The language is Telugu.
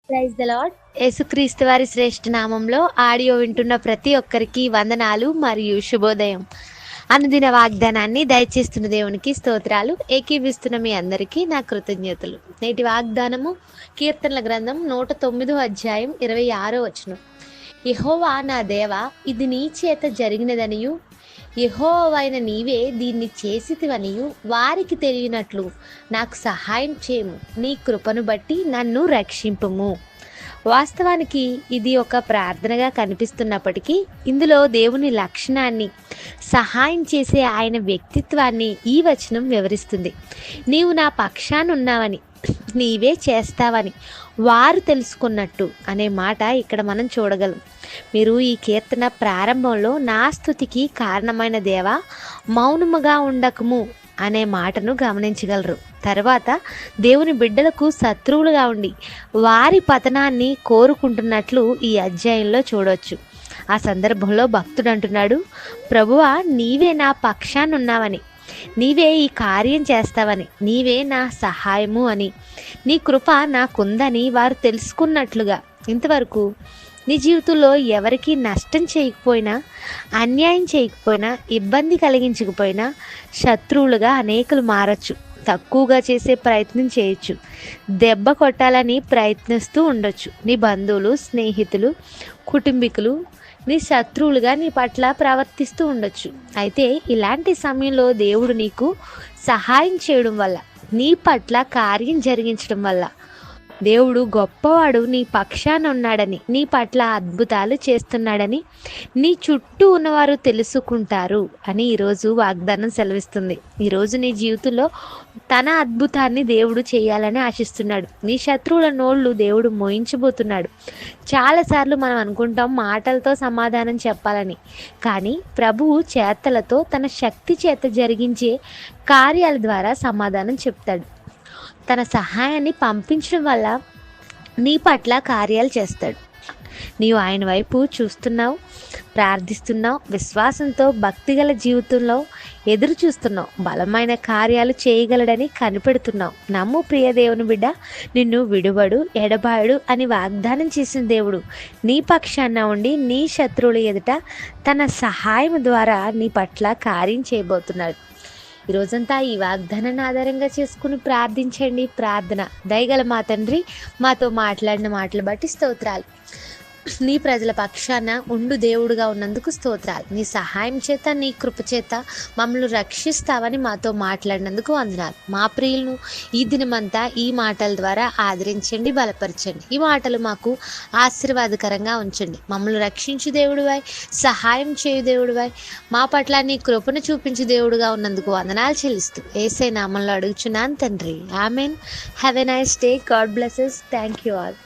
Praise the lord. యేసుక్రీస్తు వారి శ్రేష్ఠ నామంలో ఆడియో వింటున్న ప్రతి ఒక్కరికి వందనాలు మరియు శుభోదయం. అనుదిన వాగ్దానాన్ని దయచేస్తున్న దేవునికి స్తోత్రాలు. ఏకీవిస్తున్న మీ అందరికీ నా కృతజ్ఞతలు. నేటి వాగ్దానము కీర్తనల గ్రంథం 109 అధ్యాయం 26 వచనం. యెహోవా నా దేవా, ఇది నీ చేత జరిగినదనియు యెహోవైన నీవే దీన్ని చేసితివనియు వారికి తెలియనట్లు నాకు సహాయం చేయము. నీ కృపను బట్టి నన్ను రక్షింపుము. వాస్తవానికి ఇది ఒక ప్రార్థనగా కనిపిస్తున్నప్పటికీ ఇందులో దేవుని లక్షణాన్ని, సహాయం చేసే ఆయన వ్యక్తిత్వాన్ని ఈ వచనం వివరిస్తుంది. నీవు నా పక్షాన ఉన్నావని, నీవే చేస్తావని వారు తెలుసుకున్నట్టు అనే మాట ఇక్కడ మనం చూడగలం. మీరు ఈ కీర్తన ప్రారంభంలో నా స్తుతికి కారణమైన దేవా మౌనముగా ఉండకము అనే మాటను గమనించగలరు. తర్వాత దేవుని బిడ్డలకు శత్రువులుగా ఉండి వారి పతనాన్ని కోరుకుంటున్నట్లు ఈ అధ్యాయంలో చూడవచ్చు. ఆ సందర్భంలో భక్తుడు అంటున్నాడు, ప్రభువా నీవే నా పక్షాన ఉన్నావని, నీవే ఈ కార్యం చేస్తావని, నీవే నా సహాయము అని, నీ కృప నాకుందని వారు తెలుసుకున్నట్లుగా. ఇంతవరకు నీ జీవితంలో ఎవరికి నష్టం చేయకపోయినా, అన్యాయం చేయకపోయినా, ఇబ్బంది కలిగించకపోయినా శత్రువులుగా అనేకులు మారచ్చు. తక్కువగా చేసే ప్రయత్నం చేయొచ్చు. దెబ్బ కొట్టాలని ప్రయత్నిస్తూ ఉండొచ్చు. నీ బంధువులు, స్నేహితులు, కుటుంబీకులు నీ శత్రువులుగా నీ పట్ల ప్రవర్తిస్తూ ఉండొచ్చు. అయితే ఇలాంటి సమయంలో దేవుడు నీకు సహాయం చేయడం వల్ల, నీ పట్ల కార్యం జరిగించడం వల్ల, దేవుడు గొప్పవాడు, నీ పక్షాన ఉన్నాడని, నీ పట్ల అద్భుతాలు చేస్తున్నాడని నీ చుట్టూ ఉన్నవారు తెలుసుకుంటారు అని ఈరోజు వాగ్దానం సెలవిస్తుంది. ఈరోజు నీ జీవితంలో తన అద్భుతాన్ని దేవుడు చేయాలని ఆశిస్తున్నాడు. నీ శత్రువుల నోళ్ళు దేవుడు మోయించబోతున్నాడు. చాలాసార్లు మనం అనుకుంటాం మాటలతో సమాధానం చెప్పాలని, కానీ ప్రభువు చేతలతో తన శక్తి చేత జరిగించే కార్యాల ద్వారా సమాధానం చెప్తాడు. తన సహాయాన్ని పంపించడం వల్ల నీ పట్ల కార్యాలు చేస్తాడు. నీవు ఆయన వైపు చూస్తున్నావు, ప్రార్థిస్తున్నావు, విశ్వాసంతో భక్తిగల జీవితంలో ఎదురు చూస్తున్నావు, బలమైన కార్యాలు చేయగలడని కనిపెడుతున్నావు. నమ్ము ప్రియ దేవుని బిడ్డ, నిన్ను విడువడు, ఎడబాయడు అని వాగ్దానం చేసిన దేవుడు నీ పక్షాన ఉండి నీ శత్రువుల ఎదుట తన సహాయం ద్వారా నీ పట్ల కార్యం చేయబోతున్నాడు. ఈరోజంతా ఈ వాగ్దానాన్ని ఆధారంగా చేసుకుని ప్రార్థించండి. ప్రార్థన. దయగల మా తండ్రి, మాతో మాట్లాడిన మాటలు బట్టి స్తోత్రాలు. నీ ప్రజల పక్షాన ఉండు దేవుడుగా ఉన్నందుకు స్తోత్రాలు. నీ సహాయం చేత, నీ కృప చేత మమ్మల్ని రక్షిస్తావని మాతో మాట్లాడినందుకు వందనాలు. మా ప్రియులను ఈ దినమంతా ఈ మాటల ద్వారా ఆదరించండి, బలపరచండి. ఈ మాటలు మాకు ఆశీర్వాదకరంగా ఉంచండి. మమ్మల్ని రక్షించు దేవుడివై, సహాయం చేయు దేవుడివై, మా పట్ల నీ కృపను చూపించు దేవుడుగా ఉన్నందుకు వందనాలు చెల్లిస్తూ యేసయ్య నామములో అడుగుచున్నాను తండ్రి. Amen. Have a nice day. God blesses. Thank you all.